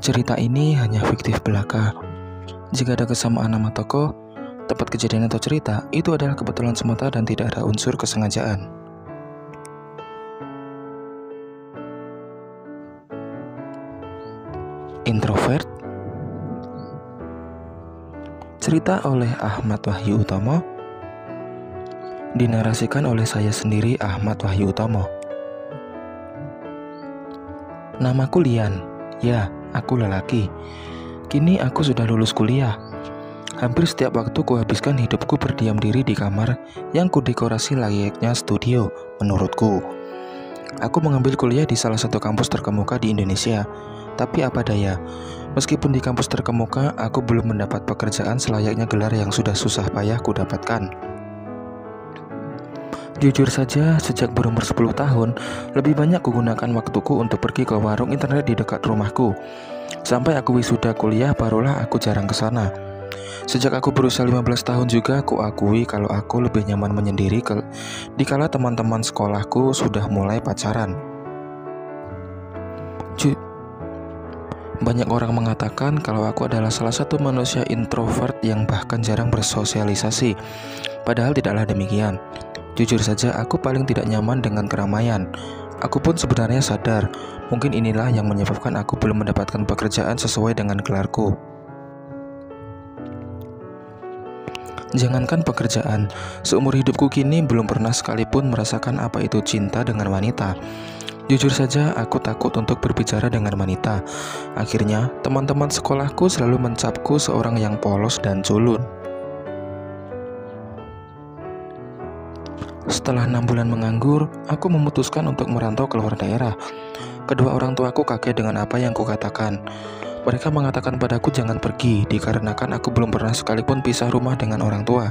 Cerita ini hanya fiktif belaka. Jika ada kesamaan nama tokoh, tempat kejadian atau cerita, itu adalah kebetulan semata dan tidak ada unsur kesengajaan. Introvert. Cerita oleh Ahmad Wahyu Utomo. Dinarasikan oleh saya sendiri, Ahmad Wahyu Utomo. Namaku Lian. Ya, aku lelaki. Kini aku sudah lulus kuliah. Hampir setiap waktu kuhabiskan hidupku berdiam diri di kamar yang kudekorasi layaknya studio, menurutku. Aku mengambil kuliah di salah satu kampus terkemuka di Indonesia. Tapi apa daya, meskipun di kampus terkemuka, aku belum mendapat pekerjaan selayaknya gelar yang sudah susah payah kudapatkan. Jujur saja, sejak berumur 10 tahun, lebih banyak kugunakan waktuku untuk pergi ke warung internet di dekat rumahku. Sampai aku wisuda kuliah, barulah aku jarang ke sana. Sejak aku berusia 15 tahun juga, aku akui kalau aku lebih nyaman menyendiri dikala teman-teman sekolahku sudah mulai pacaran. Banyak orang mengatakan kalau aku adalah salah satu manusia introvert yang bahkan jarang bersosialisasi. Padahal tidaklah demikian. Jujur saja, aku paling tidak nyaman dengan keramaian. Aku pun sebenarnya sadar, mungkin inilah yang menyebabkan aku belum mendapatkan pekerjaan sesuai dengan gelarku. Jangankan pekerjaan, seumur hidupku kini belum pernah sekalipun merasakan apa itu cinta dengan wanita. Jujur saja, aku takut untuk berbicara dengan wanita. Akhirnya, teman-teman sekolahku selalu mencapku seorang yang polos dan culun. Setelah 6 bulan menganggur, aku memutuskan untuk merantau keluar daerah. Kedua orang tuaku kaget dengan apa yang kukatakan. Mereka mengatakan padaku jangan pergi, dikarenakan aku belum pernah sekalipun pisah rumah dengan orang tua.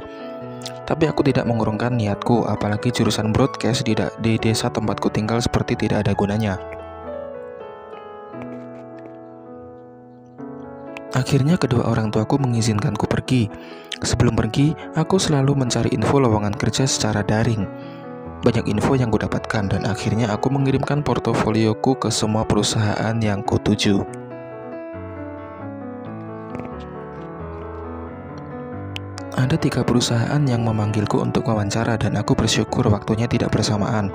Tapi aku tidak mengurungkan niatku, apalagi jurusan broadcast di desa tempatku tinggal seperti tidak ada gunanya. Akhirnya kedua orang tuaku mengizinkanku pergi. Sebelum pergi, aku selalu mencari info lowongan kerja secara daring. Banyak info yang kudapatkan dan akhirnya aku mengirimkan portofolioku ke semua perusahaan yang kutuju. Ada 3 perusahaan yang memanggilku untuk wawancara dan aku bersyukur waktunya tidak bersamaan.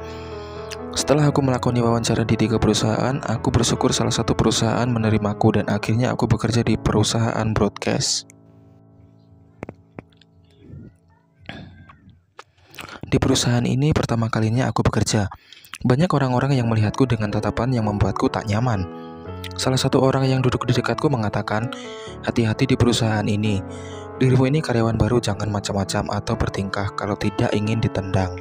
Setelah aku melakoni wawancara di 3 perusahaan, aku bersyukur salah satu perusahaan menerimaku dan akhirnya aku bekerja di perusahaan broadcast. Di perusahaan ini pertama kalinya aku bekerja. Banyak orang-orang yang melihatku dengan tatapan yang membuatku tak nyaman. Salah satu orang yang duduk di dekatku mengatakan, "Hati-hati di perusahaan ini. Dirimu ini karyawan baru, jangan macam-macam atau bertingkah kalau tidak ingin ditendang."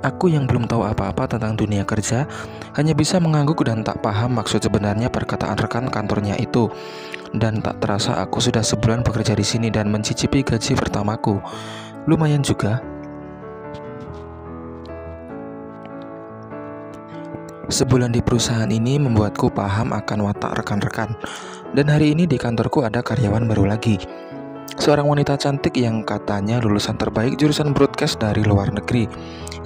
Aku yang belum tahu apa-apa tentang dunia kerja hanya bisa mengangguk dan tak paham maksud sebenarnya perkataan rekan kantornya itu. Dan tak terasa aku sudah sebulan bekerja di sini dan mencicipi gaji pertamaku. Lumayan juga. Sebulan di perusahaan ini membuatku paham akan watak rekan-rekan. Dan hari ini di kantorku ada karyawan baru lagi. Seorang wanita cantik yang katanya lulusan terbaik jurusan broadcast dari luar negeri.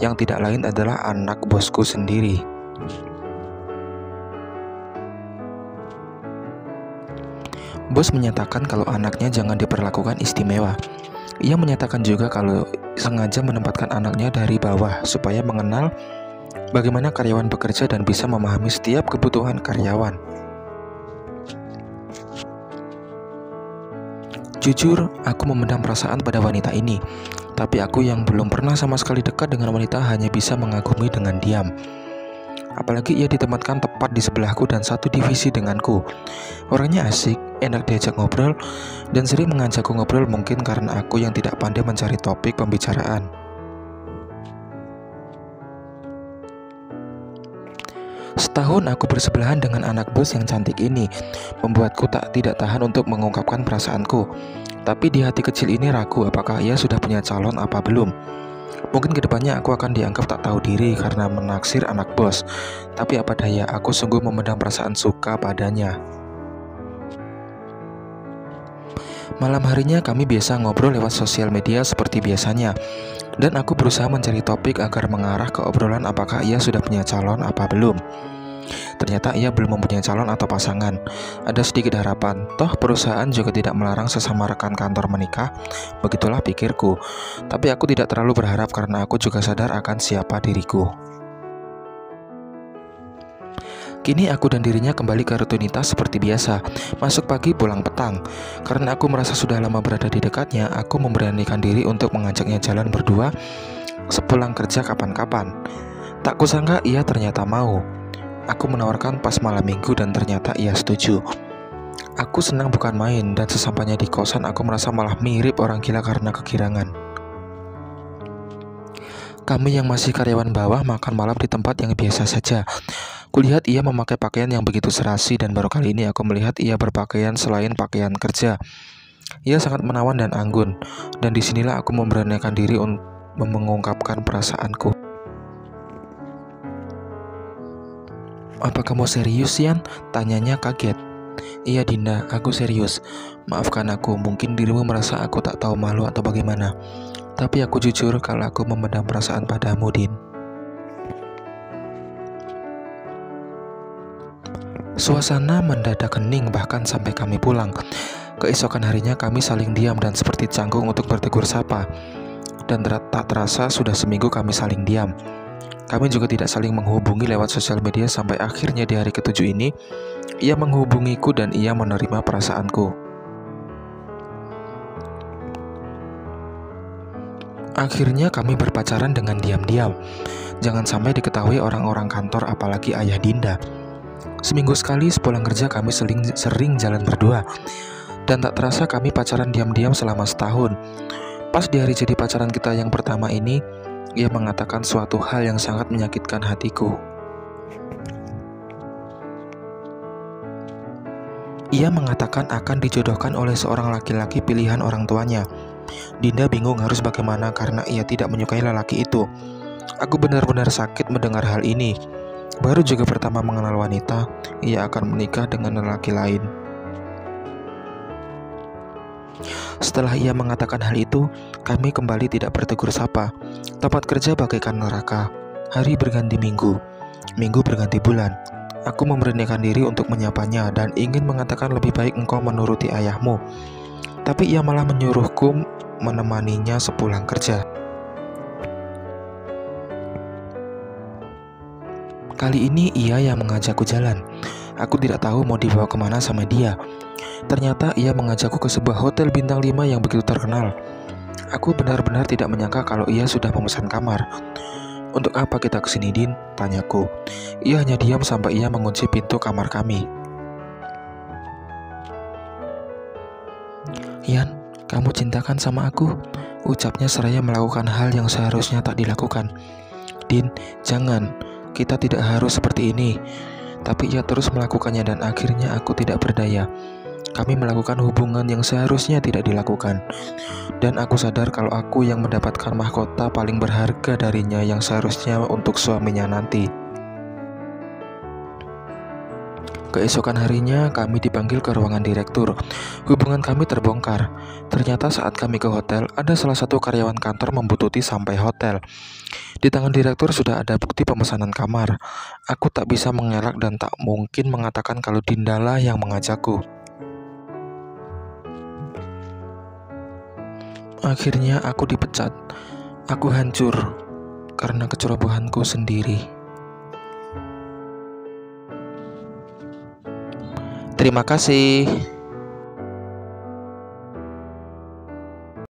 Yang tidak lain adalah anak bosku sendiri. Bos menyatakan kalau anaknya jangan diperlakukan istimewa. Ia menyatakan juga kalau sengaja menempatkan anaknya dari bawah supaya mengenal bagaimana karyawan bekerja dan bisa memahami setiap kebutuhan karyawan. Jujur, aku memendam perasaan pada wanita ini. Tapi aku yang belum pernah sama sekali dekat dengan wanita hanya bisa mengagumi dengan diam. Apalagi ia ditempatkan tepat di sebelahku dan satu divisi denganku. Orangnya asik, enak diajak ngobrol, dan sering mengajakku ngobrol mungkin karena aku yang tidak pandai mencari topik pembicaraan. Setahun aku bersebelahan dengan anak bos yang cantik ini, membuatku tidak tahan untuk mengungkapkan perasaanku. Tapi di hati kecil ini ragu apakah ia sudah punya calon apa belum. Mungkin kedepannya aku akan dianggap tak tahu diri karena menaksir anak bos. Tapi apa daya, aku sungguh memendam perasaan suka padanya. Malam harinya kami biasa ngobrol lewat sosial media seperti biasanya. Dan aku berusaha mencari topik agar mengarah ke obrolan apakah ia sudah punya calon apa belum. Ternyata ia belum mempunyai calon atau pasangan. Ada sedikit harapan, toh perusahaan juga tidak melarang sesama rekan kantor menikah. Begitulah pikirku. Tapi aku tidak terlalu berharap karena aku juga sadar akan siapa diriku. Kini aku dan dirinya kembali ke rutinitas seperti biasa, masuk pagi pulang petang. Karena aku merasa sudah lama berada di dekatnya, aku memberanikan diri untuk mengajaknya jalan berdua sepulang kerja kapan-kapan. Tak kusangka ia ternyata mau. Aku menawarkan pas malam minggu dan ternyata ia setuju. Aku senang bukan main, dan sesampainya di kosan aku merasa malah mirip orang gila karena kegirangan. Kami yang masih karyawan bawah makan malam di tempat yang biasa saja. Kulihat ia memakai pakaian yang begitu serasi dan baru kali ini aku melihat ia berpakaian selain pakaian kerja. Ia sangat menawan dan anggun, dan disinilah aku memberanikan diri untuk mengungkapkan perasaanku. "Apa kamu serius, Yan?" tanyanya kaget. "Iya Dinda, aku serius. Maafkan aku, mungkin dirimu merasa aku tak tahu malu atau bagaimana. Tapi aku jujur kalau aku memendam perasaan padamu, Din." Suasana mendadak hening bahkan sampai kami pulang. Keesokan harinya kami saling diam dan seperti canggung untuk bertegur sapa. Dan tak terasa sudah seminggu kami saling diam. Kami juga tidak saling menghubungi lewat sosial media sampai akhirnya di hari ke-7 ini ia menghubungiku dan ia menerima perasaanku. Akhirnya kami berpacaran dengan diam-diam. Jangan sampai diketahui orang-orang kantor apalagi ayah Dinda. Seminggu sekali sepulang kerja kami sering jalan berdua. Dan tak terasa kami pacaran diam-diam selama setahun. Pas di hari jadi pacaran kita yang pertama ini, ia mengatakan suatu hal yang sangat menyakitkan hatiku. Ia mengatakan akan dijodohkan oleh seorang laki-laki pilihan orang tuanya. Dinda bingung harus bagaimana karena ia tidak menyukai lelaki itu. Aku benar-benar sakit mendengar hal ini. Baru juga pertama mengenal wanita, ia akan menikah dengan lelaki lain. Setelah ia mengatakan hal itu, kami kembali tidak bertegur sapa. Tempat kerja bagaikan neraka. Hari berganti minggu, minggu berganti bulan. Aku memberanikan diri untuk menyapanya dan ingin mengatakan lebih baik engkau menuruti ayahmu. Tapi ia malah menyuruhku menemaninya sepulang kerja. Kali ini ia yang mengajakku jalan. Aku tidak tahu mau dibawa kemana sama dia. Ternyata ia mengajakku ke sebuah hotel bintang 5 yang begitu terkenal. Aku benar-benar tidak menyangka kalau ia sudah memesan kamar. "Untuk apa kita kesini, Din?" tanyaku. Ia hanya diam sampai ia mengunci pintu kamar kami. "Yan, kamu cintakan sama aku?" ucapnya seraya melakukan hal yang seharusnya tak dilakukan. "Din, jangan. Kita tidak harus seperti ini." Tapi ia terus melakukannya dan akhirnya aku tidak berdaya. Kami melakukan hubungan yang seharusnya tidak dilakukan. Dan aku sadar kalau aku yang mendapatkan mahkota paling berharga darinya yang seharusnya untuk suaminya nanti. Keesokan harinya kami dipanggil ke ruangan direktur. Hubungan kami terbongkar. Ternyata saat kami ke hotel, ada salah satu karyawan kantor membuntuti sampai hotel. Di tangan direktur sudah ada bukti pemesanan kamar. Aku tak bisa mengelak dan tak mungkin mengatakan kalau Dindalah yang mengajakku. Akhirnya aku dipecat. Aku hancur karena kecerobohanku sendiri. Terima kasih.